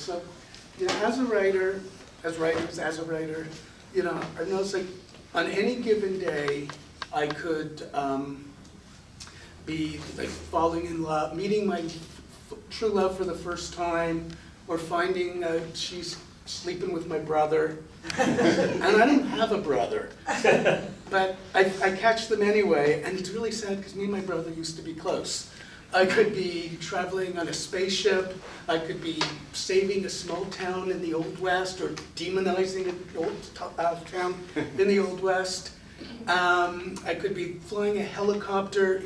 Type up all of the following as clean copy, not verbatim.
So, as a writer, I noticed like on any given day, I could be like falling in love, meeting my true love for the first time, or finding she's sleeping with my brother. And I don't have a brother, but I catch them anyway, and it's really sad because me and my brother used to be close. I could be traveling on a spaceship, I could be saving a small town in the Old West, or demonizing an old town in the Old West. I could be flying a helicopter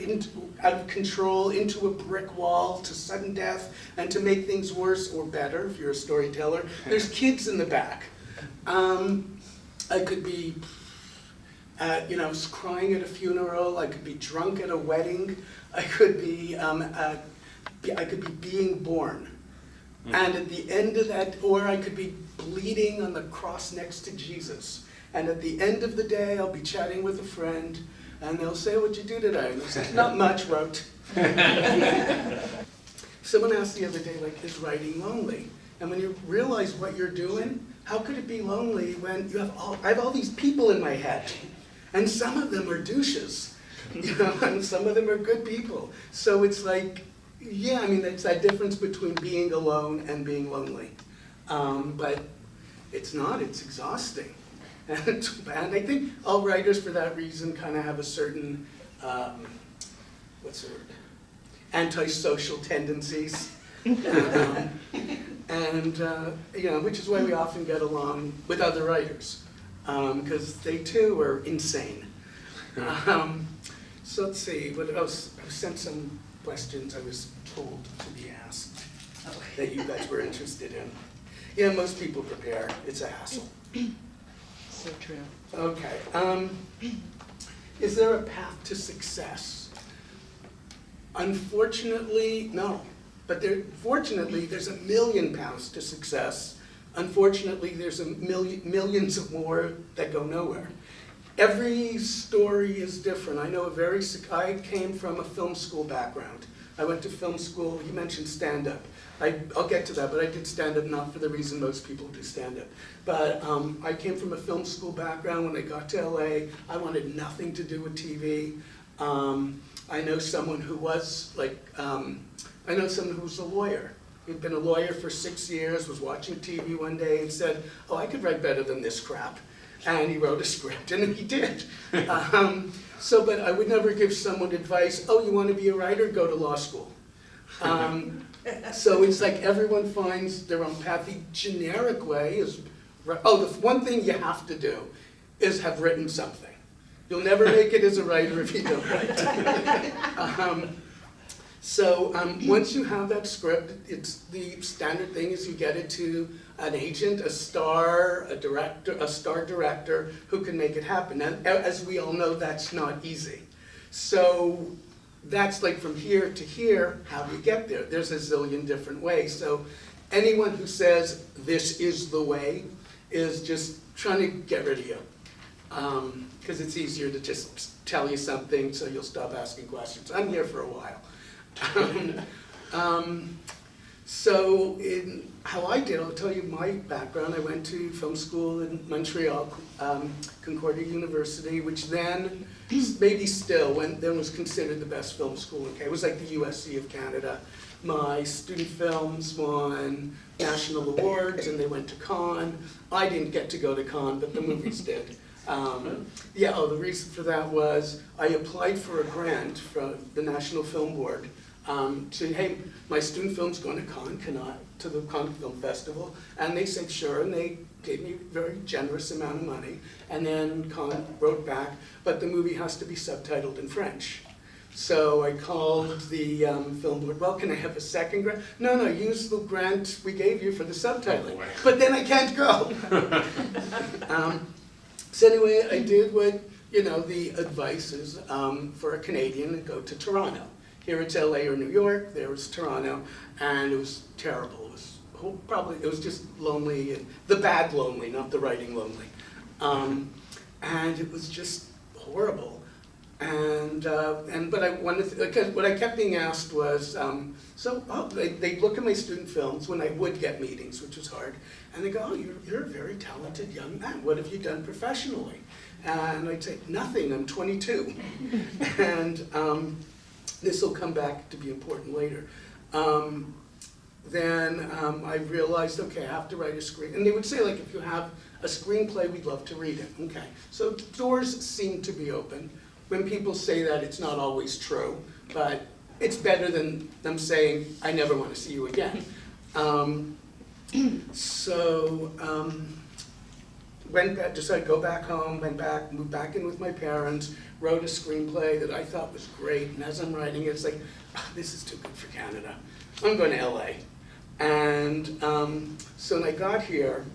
out of control into a brick wall to sudden death, and to make things worse or better, if you're a storyteller, there's kids in the back. I could be crying at a funeral, I could be drunk at a wedding, I could be being born. And at the end of that, or I could be bleeding on the cross next to Jesus. And at the end of the day, I'll be chatting with a friend, and they'll say, "What'd you do today?" And I'll say, "Not much, wrote." Someone asked the other day, like, is writing lonely? And when you realize what you're doing, how could it be lonely when I have all these people in my head, and some of them are douches, and some of them are good people. So it's like, yeah, I mean, it's that difference between being alone and being lonely. But it's not, it's exhausting. And I think all writers, for that reason, kind of have a certain, what's the word? Antisocial tendencies. Which is why we often get along with other writers, because they too are insane. So let's see, what else? I sent some questions I was told to be asked that you guys were interested in. Yeah, most people prepare. It's a hassle. So true. Okay. Is there a path to success? Unfortunately, no. But fortunately, there's a million paths to success. Unfortunately, there's millions of more that go nowhere. Every story is different. I came from a film school background. I went to film school. You mentioned stand-up. I'll get to that, but I did stand-up not for the reason most people do stand-up. But I came from a film school background. When I got to LA, I wanted nothing to do with TV. I know someone who was a lawyer. He'd been a lawyer for 6 years, was watching TV one day and said, "Oh, I could write better than this crap." And he wrote a script, and he did. But I would never give someone advice, "Oh, you want to be a writer? Go to law school." So it's like everyone finds their own path. The generic way is, the one thing you have to do is have written something. You'll never make it as a writer if you don't write. Once you have that script, it's the standard thing is you get it to an agent, a star director who can make it happen. And as we all know, that's not easy. So that's like from here to here, how do you get there? There's a zillion different ways. So anyone who says this is the way is just trying to get rid of you. Because it's easier to just tell you something so you'll stop asking questions. I'm here for a while. So in how I did, I'll tell you my background. I went to film school in Montreal, Concordia University, which then, maybe still, then was considered the best film school. Okay, it was like the USC of Canada. My student films won national awards, and they went to Cannes. I didn't get to go to Cannes, but the movies did. The reason for that was I applied for a grant from the National Film Board to, hey, my student film's going to Cannes, to the Cannes Film Festival, and they said sure, and they gave me a very generous amount of money, and then Cannes wrote back, but the movie has to be subtitled in French. So I called the film board, well, can I have a second grant? No, use the grant we gave you for the subtitling, but then I can't go. So anyway, I did what, the advice is for a Canadian to go to Toronto. Here it's LA or New York, there was Toronto, and it was terrible. It was just lonely, and the bad lonely, not the writing lonely. And it was just horrible. But I wanted because what I kept being asked was, they'd look at my student films when I would get meetings, which was hard, and they go, oh, you're a very talented young man. What have you done professionally? And I'd say, nothing, I'm 22. And this will come back to be important later. Then I realized, okay, I have to write a screen. And they would say, like, if you have a screenplay, we'd love to read it. Okay, so doors seem to be open. When people say that, it's not always true, but it's better than them saying, I never want to see you again. Went back, decided to go back home, went back, moved back in with my parents, wrote a screenplay that I thought was great, and as I'm writing it, it's like, this is too good for Canada. I'm going to LA. And so when I got here,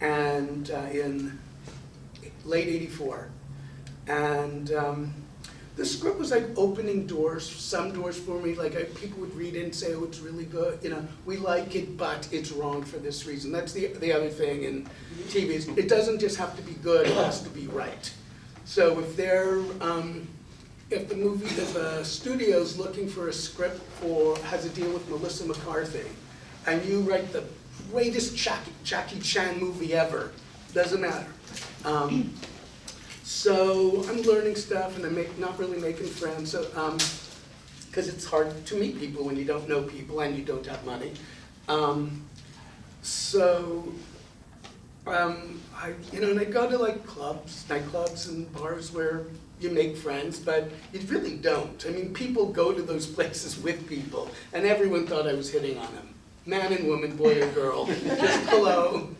in late '84, and the script was like opening doors, some doors for me, like people would read it and say, oh, it's really good, we like it, but it's wrong for this reason. That's the other thing in TV, is it doesn't just have to be good, it has to be right. So if the studio's looking for a script has a deal with Melissa McCarthy, and you write the greatest Jackie Chan movie ever, doesn't matter. So I'm learning stuff, and I'm not really making friends, because it's hard to meet people when you don't know people and you don't have money. And I go to like nightclubs and bars where you make friends, but you really don't. I mean, people go to those places with people, and everyone thought I was hitting on them. Man and woman, boy or girl, just hello.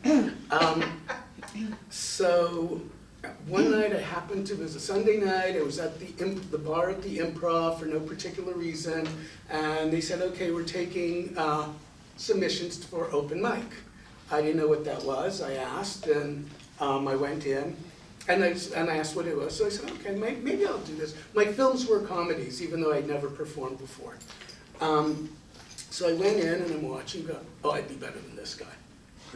So one night it was a Sunday night, I was at the bar at the Improv for no particular reason, and they said, okay, we're taking submissions for open mic. I didn't know what that was. I asked, and I went in, and I asked what it was. So I said, okay, maybe I'll do this. My films were comedies, even though I'd never performed before. So I went in, and I'm watching, go, oh, I'd be better than this guy.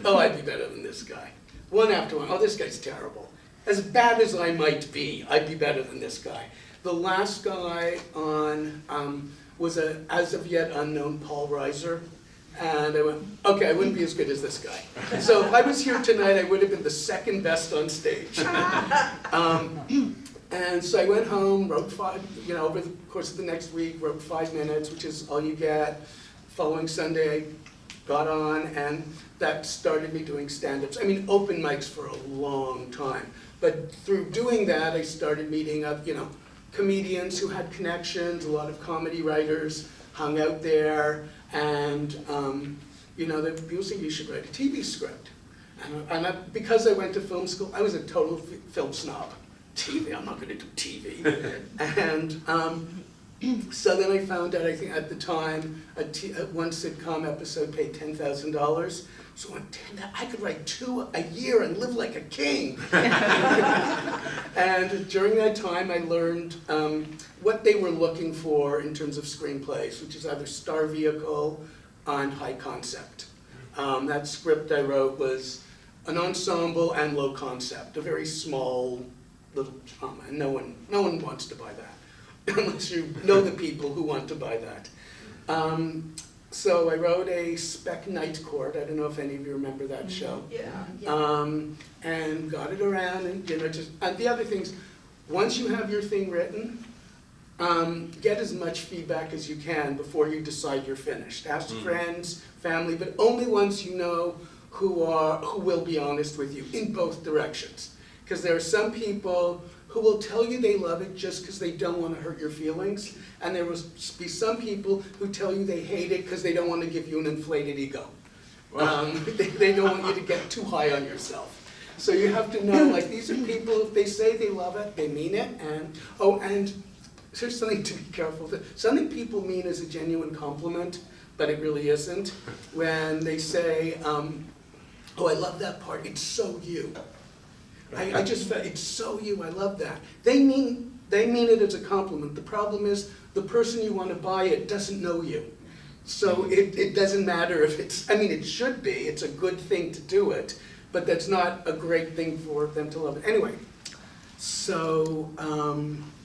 Oh, I'd be better than this guy. One after one, oh, this guy's terrible. As bad as I might be, I'd be better than this guy. The last guy on was a as of yet unknown Paul Reiser. And I went, okay, I wouldn't be as good as this guy. So if I was here tonight, I would have been the second best on stage. And so I went home, wrote over the course of the next week, wrote 5 minutes, which is all you get. Following Sunday, I got on, and that started me doing stand-ups. I mean, open mics for a long time. But through doing that, I started meeting up, comedians who had connections, a lot of comedy writers hung out there, and people say, you should write a TV script. And because I went to film school, I was a total film snob. TV, I'm not going to do TV. And so then I found out, I think at the time, one sitcom episode paid $10,000. So I could write 2 a year and live like a king. And during that time, I learned what they were looking for in terms of screenplays, which is either star vehicle and high concept. That script I wrote was an ensemble and low concept, a very small little drama, and no one wants to buy that, unless you know the people who want to buy that. So I wrote a spec night court. I don't know if any of you remember that show. Yeah. And got it around, and the other things, once you have your thing written, get as much feedback as you can before you decide you're finished. Ask friends, family, but only ones you know who will be honest with you in both directions. Because there are some people who will tell you they love it just because they don't want to hurt your feelings, and there will be some people who tell you they hate it because they don't want to give you an inflated ego. They don't want you to get too high on yourself. So you have to know, like, these are people, if they say they love it, they mean it, and here's something to be careful with. Something people mean as a genuine compliment, but it really isn't. When they say, oh, I love that part, it's so you. I just felt, it's so you, I love that. They mean it as a compliment. The problem is, the person you want to buy it doesn't know you. So it doesn't matter if it should be, it's a good thing to do it, but that's not a great thing for them to love it. Anyway, So,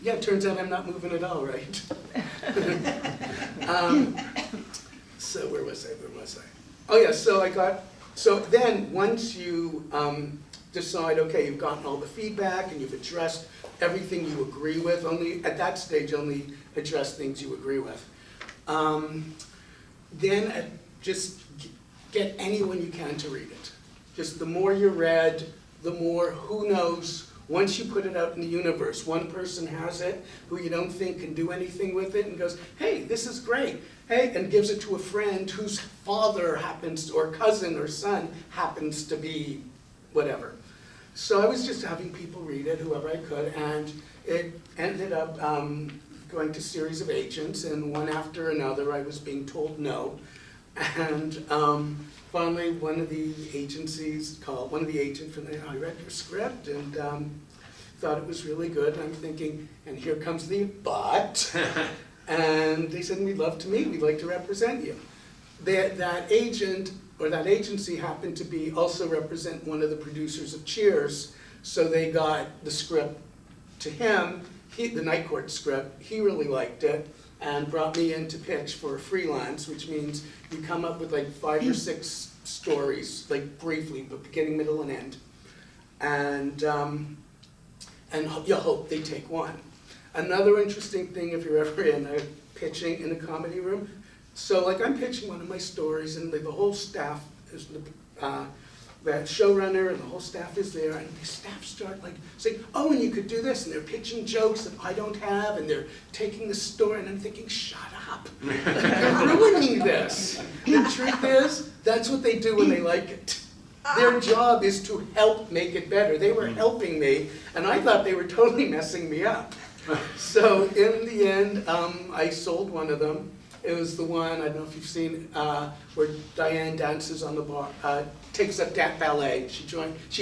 yeah, it turns out I'm not moving at all, right? So where was I? Oh yeah, so then once you decide, okay, you've gotten all the feedback and you've addressed everything you agree with, at that stage only address things you agree with. Then just get anyone you can to read it. Just the more you read, the more, who knows, once you put it out in the universe, one person has it who you don't think can do anything with it and goes, hey, this is great. Hey, and gives it to a friend whose father happens, or cousin or son happens to be whatever. So I was just having people read it, whoever I could, and it ended up going to a series of agents, and one after another I was being told no. And finally one of the agents from there, I read your script and thought it was really good, and I'm thinking, and here comes the but. And they said, we'd love to meet, we'd like to represent you. That agent, or that agency happened to be also represent one of the producers of Cheers, so they got the script to him, the Night Court script, he really liked it, and brought me in to pitch for a freelance, which means you come up with like 5 or 6 stories, like briefly, but beginning, middle, and end. And you hope they take one. Another interesting thing, if you're ever pitching in a comedy room, so like I'm pitching one of my stories, and the whole staff is the showrunner and the whole staff is there, and the staff start like saying, oh, and you could do this, and they're pitching jokes that I don't have, and they're taking the story, and I'm thinking, shut up, you're ruining this. The truth is, that's what they do when they like it. Their job is to help make it better. They were helping me, and I thought they were totally messing me up. So in the end, I sold one of them. It was the one, I don't know if you've seen, where Diane dances on the bar, takes up ballet. She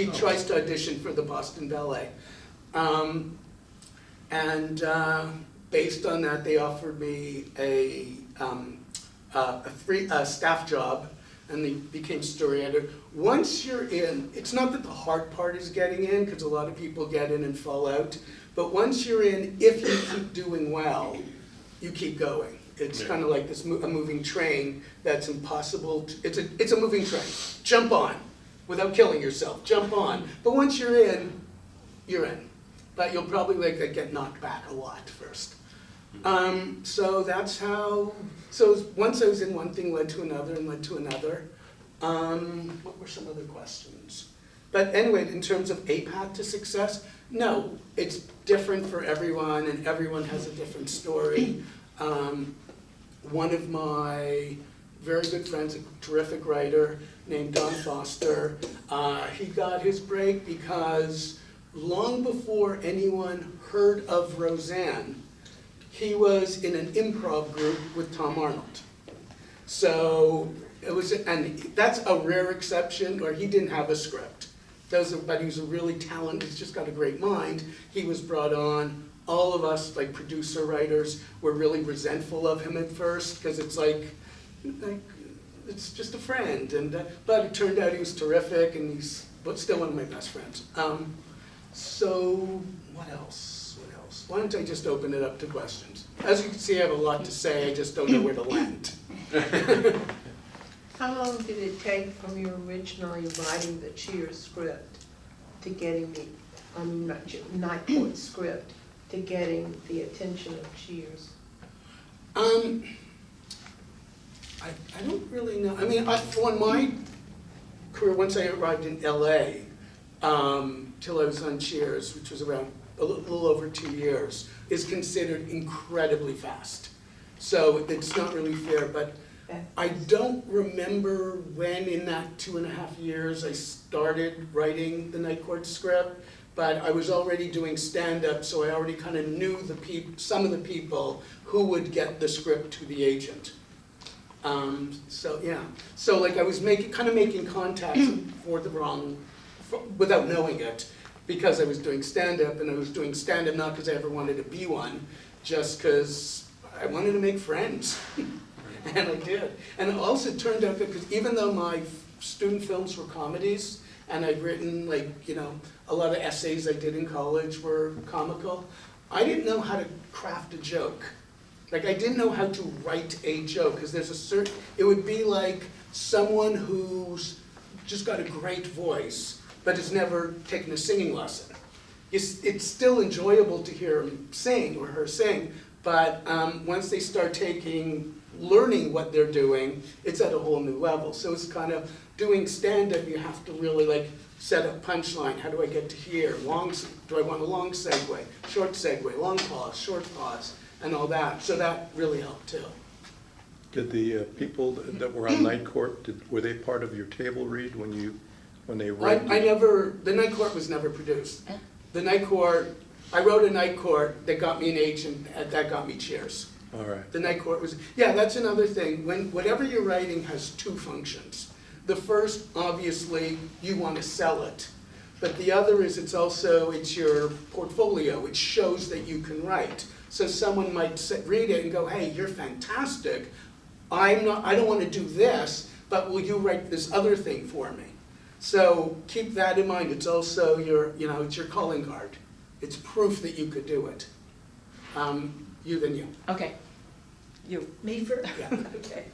tries to audition for the Boston Ballet. Based on that, they offered me a free staff job, and they became story editor. Once you're in, it's not that the hard part is getting in, because a lot of people get in and fall out, but once you're in, if you keep doing well, you keep going. It's kind of like a moving train that's impossible. It's a moving train. Jump on, without killing yourself. Jump on. But once you're in, you're in. But you'll probably get knocked back a lot first. So that's how. So once I was in, one thing led to another and led to another. What were some other questions? But anyway, in terms of a path to success, no, it's different for everyone, and everyone has a different story. One of my very good friends, a terrific writer named Don Foster, he got his break because long before anyone heard of Roseanne, he was in an improv group with Tom Arnold. So it was, and that's a rare exception where he didn't have a script. But he was a really talented, he's just got a great mind. He was brought on. All of us, like producer writers, were really resentful of him at first, because it's like, it's just a friend. But it turned out he was terrific, and he's still one of my best friends. So what else? Why don't I just open it up to questions? As you can see, I have a lot to say, I just don't know where to land. How long did it take from you originally writing the Cheers script to getting Night Court script to getting the attention of Cheers? I don't really know. I mean, for my career, once I arrived in LA, till I was on Cheers, which was around a little over 2 years, is considered incredibly fast. So it's not really fair, but I don't remember when in that 2.5 years I started writing the Night Court script, but I was already doing stand-up, so I already kind of knew some of the people who would get the script to the agent. So yeah, so like I was making contacts without knowing it, because I was doing stand-up, and I was doing stand-up not because I ever wanted to be one, just because I wanted to make friends. And I did. And it also turned out good, because even though my student films were comedies, and I'd written like, a lot of essays I did in college were comical. I didn't know how to craft a joke. Like, I didn't know how to write a joke, because there's a certain, it would be like someone who's just got a great voice, but has never taken a singing lesson. It's still enjoyable to hear him sing or her sing, but once they start learning what they're doing, it's at a whole new level. So it's kind of doing stand-up, you have to really like set up punchline. How do I get to here? Do I want a long segue, short segue, long pause, short pause, and all that. So that really helped too. Did the people that were on Night Court, were they part of your table read when they read? The Night Court was never produced. The Night Court, I wrote a Night Court that got me an agent, that got me cheers. All right. The Night Court was, yeah, that's another thing. Whatever you're writing has two functions. The first, obviously, you want to sell it. But the other is it's your portfolio. It shows that you can write. So someone might read it and go, hey, you're fantastic. I don't want to do this, but will you write this other thing for me? So keep that in mind. It's also it's your calling card. It's proof that you could do it. You then you. Okay. You. Me first? Yeah. Okay.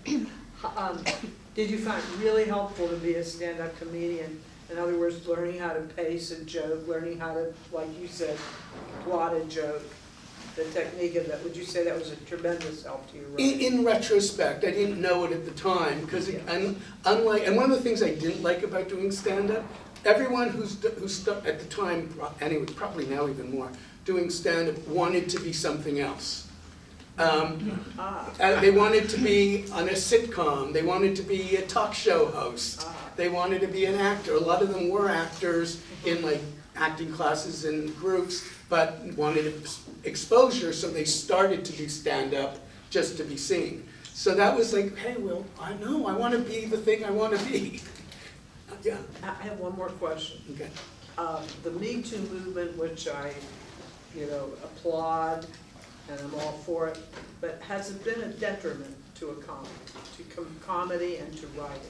Did you find it really helpful to be a stand-up comedian? In other words, learning how to pace a joke, learning how to, like you said, plot a joke, the technique of that. Would you say that was a tremendous help to you? In retrospect, I didn't know it at the time, because and one of the things I didn't like about doing stand-up, everyone who's at the time, anyway, probably now even more, doing stand-up wanted to be something else. They wanted to be on a sitcom, they wanted to be a talk show host, they wanted to be an actor. A lot of them were actors in like acting classes and groups, but wanted exposure, so they started to do stand-up just to be seen. So that was like, hey, well, I know, I want to be the thing I want to be. Yeah. I have one more question. Okay. The Me Too movement, which I, applaud, and I'm all for it, but has it been a detriment to a comedy and to writing?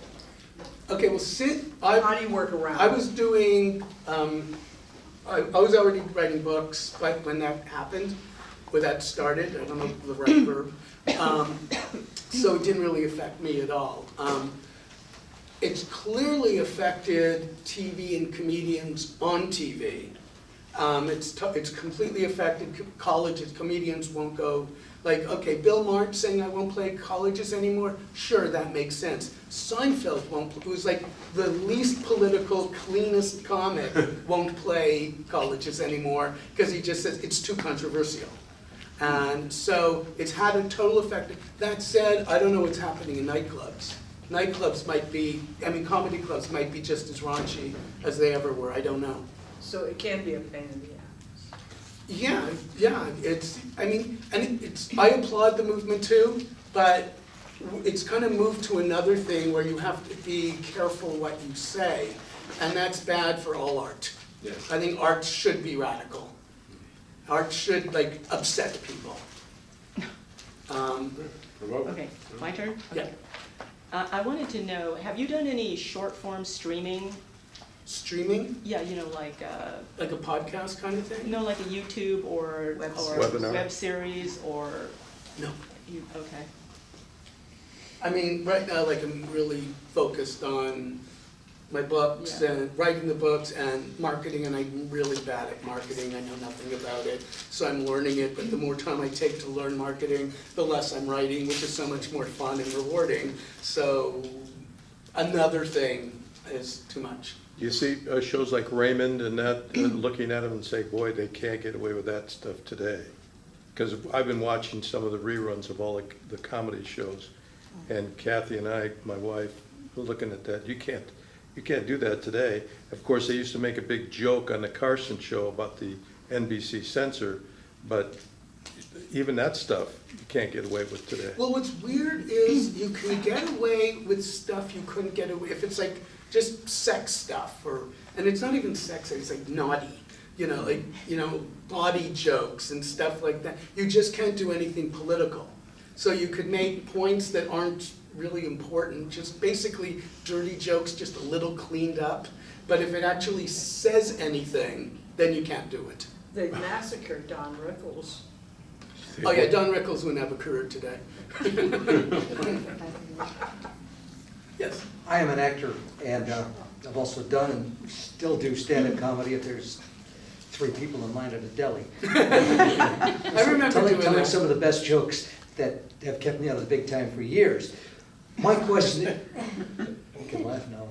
Okay, well, How do you work around it? I was doing, I was already writing books when that happened, when that started. I don't know the right verb. So it didn't really affect me at all. It's clearly affected TV and comedians on TV. It's completely affected colleges. Comedians won't go, like, okay, Bill Maher saying I won't play colleges anymore, sure, that makes sense. Seinfeld who's like the least political, cleanest comic, won't play colleges anymore, because he just says it's too controversial. And so it's had a total effect. That said, I don't know what's happening in nightclubs. Nightclubs might be, comedy clubs might be just as raunchy as they ever were, I don't know. So it can be a pain in the ass. Yeah, I applaud the movement too, but it's kind of moved to another thing where you have to be careful what you say, and that's bad for all art. Yes. I think art should be radical. Art should, upset people. Okay, my turn? Yeah. Okay. I wanted to know, have you done any short form streaming? Streaming, Yeah, like like a podcast kind of thing? like a YouTube or Webinar. web series or No. okay. Right now, I'm really focused on my books Yeah. and writing the books and marketing, and I'm really bad at marketing. I know nothing about it, so I'm learning it, but the more time I take to learn marketing, the less I'm writing, which is so much more fun and rewarding. So another thing is too much. You see shows like Raymond and that, looking at them and say, boy, they can't get away with that stuff today. Because I've been watching some of the reruns of all the comedy shows, and Kathy and I, my wife, were looking at that. You can't do that today. Of course, they used to make a big joke on the Carson show about the NBC censor, but even that stuff you can't get away with today. Well, what's weird is you can get away with stuff you couldn't get away, if it's just sex stuff, and it's not even sex, it's naughty, body jokes and stuff like that. You just can't do anything political. So you could make points that aren't really important, just basically dirty jokes, just a little cleaned up. But if it actually says anything, then you can't do it. They massacred Don Rickles. Oh yeah, Don Rickles wouldn't have a career today. Yes. I am an actor, and I've also done and still do stand-up comedy if there's 3 people in line at a deli. I remember telling doing that. some of the best jokes that have kept me out of the big time for years. My question is, you can laugh now.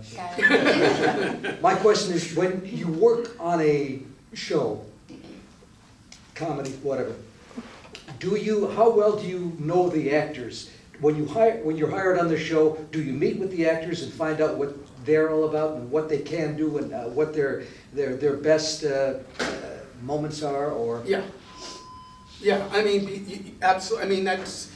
My question is, when you work on a show, comedy, whatever, how well do you know the actors? When you're hired on the show, do you meet with the actors and find out what they're all about and what they can do and what their best moments are, or? Yeah. Yeah, I mean, absolutely, I mean, that's,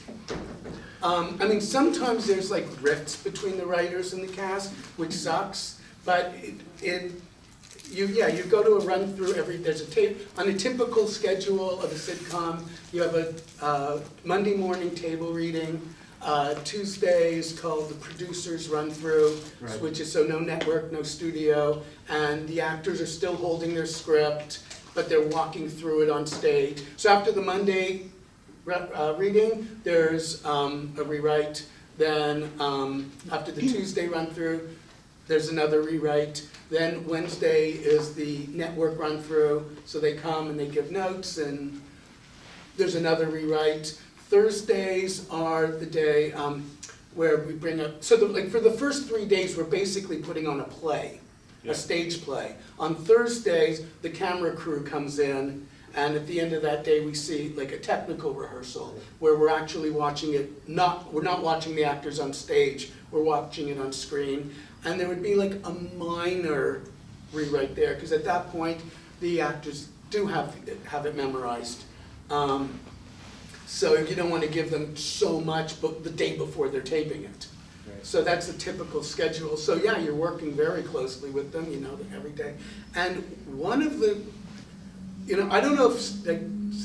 I mean, sometimes there's like rifts between the writers and the cast, which sucks, but you go to a run-through there's a tape, on a typical schedule of a sitcom, you have a Monday morning table reading, Tuesdays called the producers run-through, Right. which is so no network, no studio, and the actors are still holding their script, but they're walking through it on stage. So after the Monday reading, there's a rewrite. Then after the Tuesday run-through, there's another rewrite. Then Wednesday is the network run-through, so they come and they give notes, and there's another rewrite. Thursdays are the day where we bring up, so like for the first 3 days, we're basically putting on a play, a stage play. On Thursdays, the camera crew comes in, and at the end of that day, we see like a technical rehearsal, where we're actually watching it, we're not watching the actors on stage, we're watching it on screen. And there would be like a minor rewrite there, because at that point, the actors do have it memorized. So you don't want to give them so much but the day before they're taping it. Right. So that's the typical schedule. So yeah, you're working very closely with them, you know, every day. And one of the, you know, I don't know if like,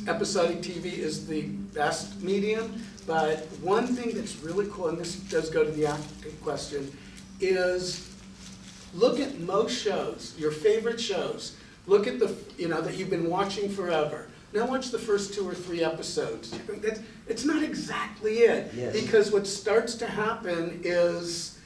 episodic TV is the best medium, but one thing that's really cool, and this does go to the acting question, is look at most shows, your favorite shows. Look at the, you know, that you've been watching forever. Now watch the first 2 or 3 episodes. It's not exactly it. Yes. Because what starts to happen is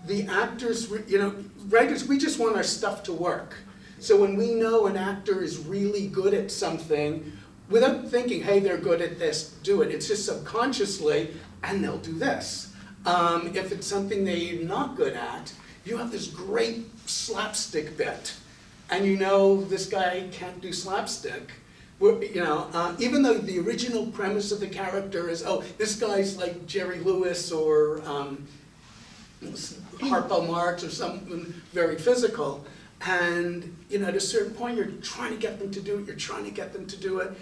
the actors, you know, writers, we just want our stuff to work. So when we know an actor is really good at something, without thinking, hey, they're good at this, do it. It's just subconsciously, and they'll do this. If it's something they're not good at, you have this great slapstick bit, and you know this guy can't do slapstick. You know, even though the original premise of the character is, oh, this guy's like Jerry Lewis or Harpo Marx or someone very physical, and you know, at a certain point, you're trying to get them to do it,